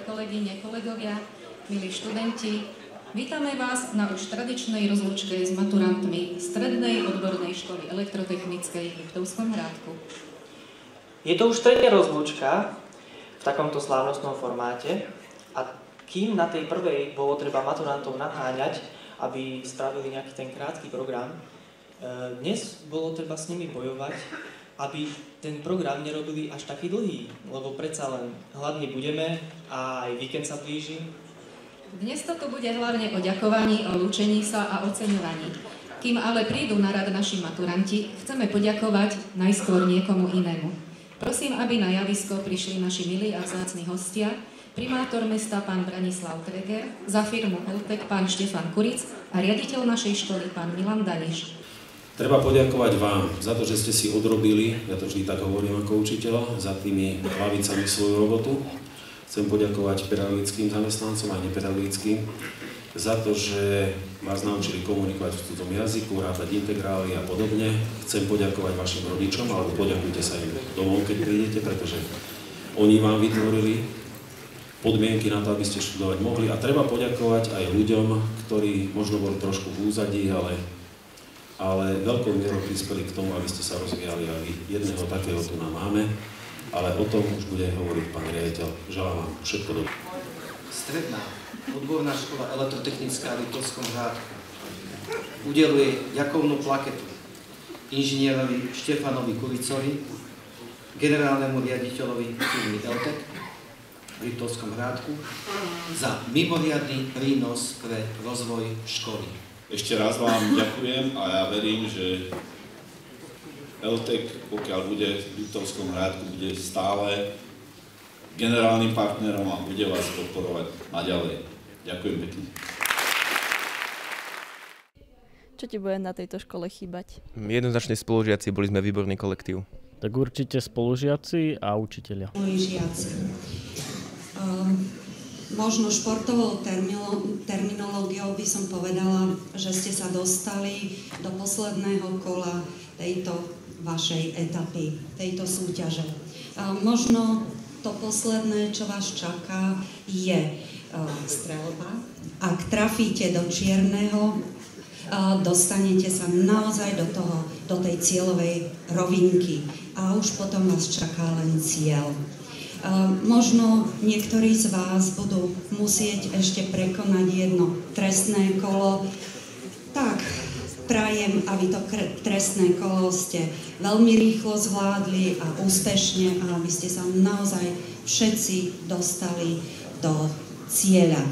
kolegyne, kolegovia, milí študenti, vítame vás na už tradičnej rozlúčke s maturantmi Strednej odbornej školy elektrotechnickej v Liptovskom Hrádku. Je to už tretia rozlúčka v takomto slávnostnom formáte a kým na tej prvej bolo treba maturantov naháňať, aby spravili nejaký ten krátky program, dnes bolo treba s nimi bojovať, aby ten program nerobili až taký dlhý, lebo predsa len hladní budeme a aj víkend sa blíži. Dnes toto bude hlavne o ďakovaní, o lúčení sa a oceňovaní. Kým ale prídu na rad naši maturanti, chceme poďakovať najskôr niekomu inému. Prosím, aby na javisko prišli naši milí a vzácni hostia, primátor mesta pán Branislav Treger, za firmu Eltek pán Štefan Kuric a riaditeľ našej školy pán Milan Daniš. Treba poďakovať vám za to, že ste si odrobili, ja to vždy tak hovorím ako učiteľ, za tými lavicami svoju robotu. Chcem poďakovať pedagogickým zamestnancom a nepedagogickým za to, že vás naučili komunikovať v cudzom jazyku, rátať integrály a podobne. Chcem poďakovať vašim rodičom, alebo poďakujte sa im domov, keď prídete, pretože oni vám vytvorili podmienky na to, aby ste študovať mohli. A treba poďakovať aj ľuďom, ktorí možno boli trošku v úzadí, ale veľkou mierou prispeli k tomu, aby ste sa rozvíjali a jedného takého tu nám máme, ale o tom už bude hovoriť pán riaditeľ. Želám vám všetko dobré. Stredná odborná škola elektrotechnická v Liptovskom Hrádku udeluje ďakovnú plaketu inžinierovi Štefanovi Kuricovi, generálnemu riaditeľovi firmy Eltek v Liptovskom Hrádku za mimoriadny prínos pre rozvoj školy. Ešte raz vám ďakujem a ja verím, že Eltek, pokiaľ bude v Liptovskom Hrádku, bude stále generálnym partnerom a bude vás podporovať naďalej. Ďakujem pekne. Čo ti bude na tejto škole chýbať? Jednoznačne spolužiaci, boli sme výborný kolektív. Tak určite spolužiaci a učitelia. Moji žiaci. Možno športovou terminológiou by som povedala, že ste sa dostali do posledného kola tejto vašej etapy, tejto súťaže. Možno to posledné, čo vás čaká, je streľba. Ak trafíte do čierneho, dostanete sa naozaj do tej cieľovej rovinky a už potom vás čaká len cieľ. Možno niektorí z vás budú musieť ešte prekonať jedno trestné kolo. Tak, prajem, aby to trestné kolo ste veľmi rýchlo zvládli a úspešne a aby ste sa naozaj všetci dostali do cieľa.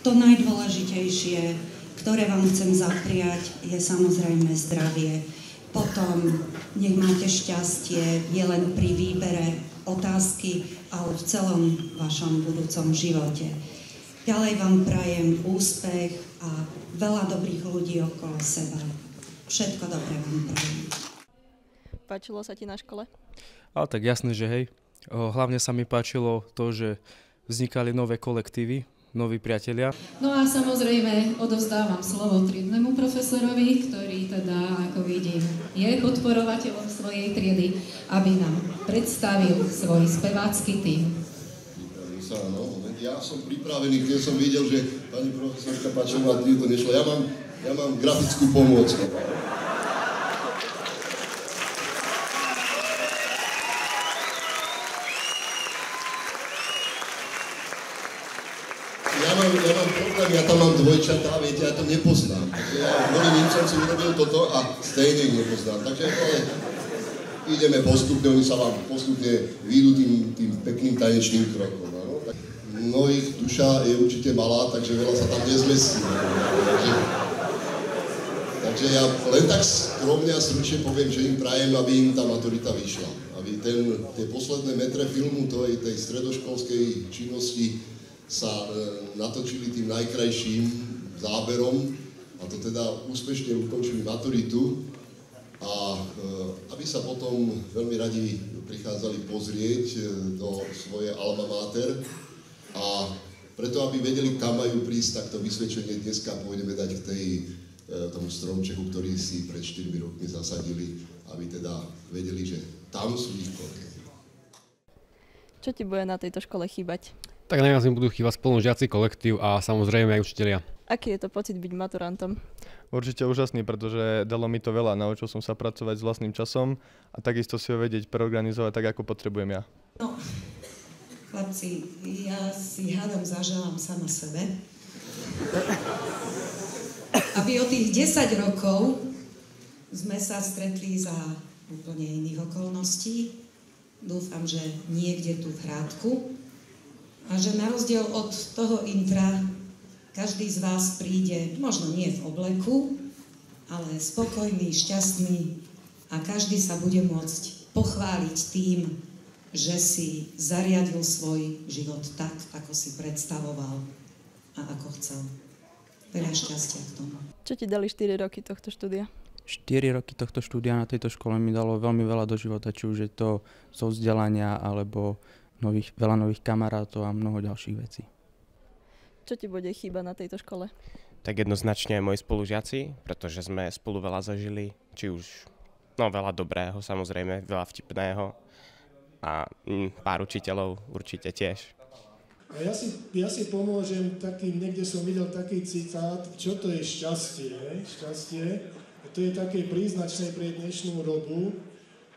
To najdôležitejšie, ktoré vám chcem zapriať, je samozrejme zdravie. Potom nech máte šťastie, je len pri výbere otázky, ale v celom vašom budúcom živote. Ďalej vám prajem úspech a veľa dobrých ľudí okolo seba. Všetko dobré vám prajem. Páčilo sa ti na škole? Ale tak jasné, že hej. Hlavne sa mi páčilo to, že vznikali nové kolektívy, noví priatelia. No a samozrejme odovzdávam slovo triednemu profesorovi, ktorý teda, ako vidím, je podporovateľom svojej triedy, aby nám predstavil svoj spevácky tím. Ja som pripravený, keď som videl, že pani profesorka Pačová to nešlo. Ja mám grafickú pomôcku. Ja mám problém, ja tam mám dvojčatá, viete, ja to nepoznám. Ja volím im som si urobil toto a stejne ich nepoznám. Takže ideme postupne, oni sa vám postupne výjdu tým pekným tanečným krokom. No ich duša je určite malá, takže veľa sa tam nezmestí. Takže ja len tak skromne a stručne poviem, že im prajem, aby im tá maturita vyšla. Aby tie posledné metre filmu tej stredoškolskej činnosti sa natočili tým najkrajším záberom a to teda úspešne ukončili maturitu a aby sa potom veľmi radi prichádzali pozrieť do svojej alma mater a preto, aby vedeli, kam majú prísť, tak to vysvedčenie dneska pôjdeme dať k tomu stromčeku, ktorý si pred 4 rokmi zasadili, aby teda vedeli, že tam sú ich koľky. Čo ti bude na tejto škole chýbať? Tak najviac mi budú chýbať spolužiaci, kolektív a samozrejme aj učitelia. Aký je to pocit byť maturantom? Určite úžasný, pretože dalo mi to veľa. Naučil som sa pracovať s vlastným časom a takisto si ho vedieť preorganizovať tak, ako potrebujem ja. No, chlapci, ja si hádam zaželám sama sebe, aby o tých 10 rokov sme sa stretli za úplne iných okolností. Dúfam, že niekde tu v Hrádku. A že na rozdiel od toho intra, každý z vás príde, možno nie v obleku, ale spokojný, šťastný a každý sa bude môcť pochváliť tým, že si zariadil svoj život tak, ako si predstavoval a ako chcel. Veľa šťastia k tomu. Čo ti dali 4 roky tohto štúdia? 4 roky tohto štúdia na tejto škole mi dalo veľmi veľa do života, či už je to zo vzdelania, alebo veľa nových kamarátov a mnoho ďalších vecí. Čo ti bude chýbať na tejto škole? Tak jednoznačne moji spolužiaci, pretože sme spolu veľa zažili, či už veľa dobrého, samozrejme, veľa vtipného a pár učiteľov určite tiež. A ja si pomôžem takým, niekde som videl taký citát, čo to je šťastie. Šťastie, to je také príznačné pre dnešnú dobu,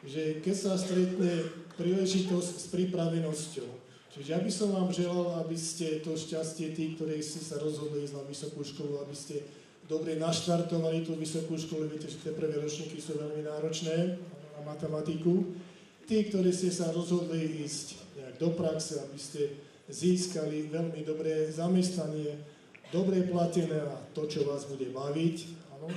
že keď sa stretne príležitosť s pripravenosťou. Čiže ja by som vám želal, aby ste to šťastie, tí, ktorí ste sa rozhodli ísť na vysokú školu, aby ste dobre naštartovali tú vysokú školu. Viete, že tie prvé ročníky sú veľmi náročné na matematiku. Tí, ktorí ste sa rozhodli ísť nejak do praxe, aby ste získali veľmi dobré zamestnanie, dobre platené a to, čo vás bude baviť. Áno.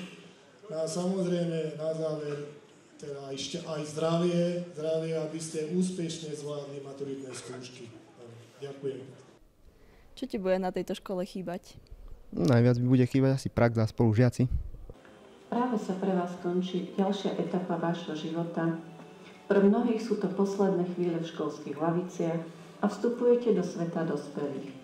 A samozrejme na záver teda aj zdravie, aby ste úspešne zvládli maturitné skúšky. Ďakujem. Čo ti bude na tejto škole chýbať? Najviac mi bude chýbať asi prax a spolužiaci. Práve sa pre vás končí ďalšia etapa vášho života. Pre mnohých sú to posledné chvíle v školských laviciach a vstupujete do sveta dospelých.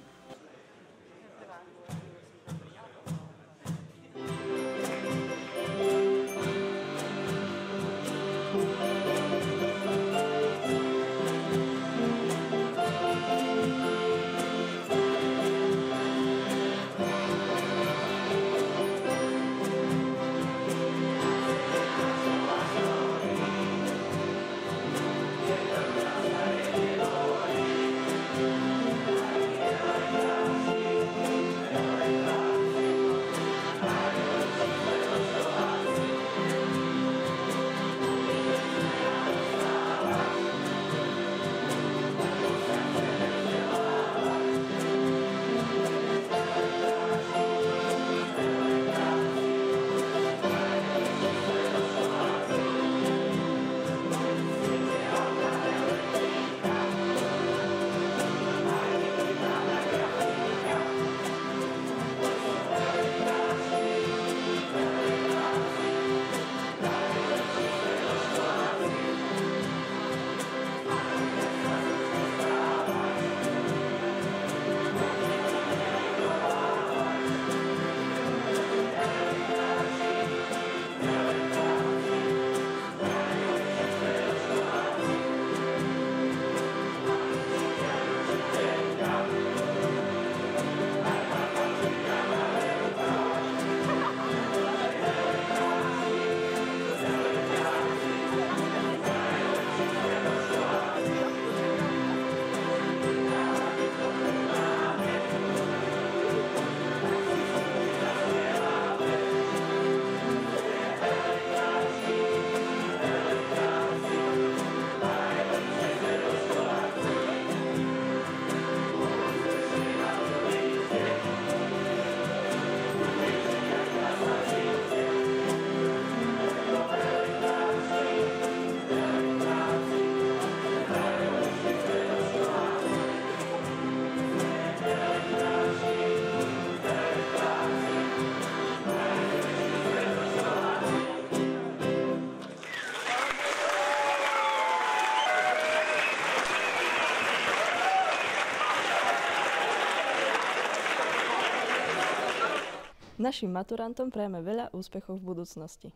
Našim maturantom prajeme veľa úspechov v budúcnosti.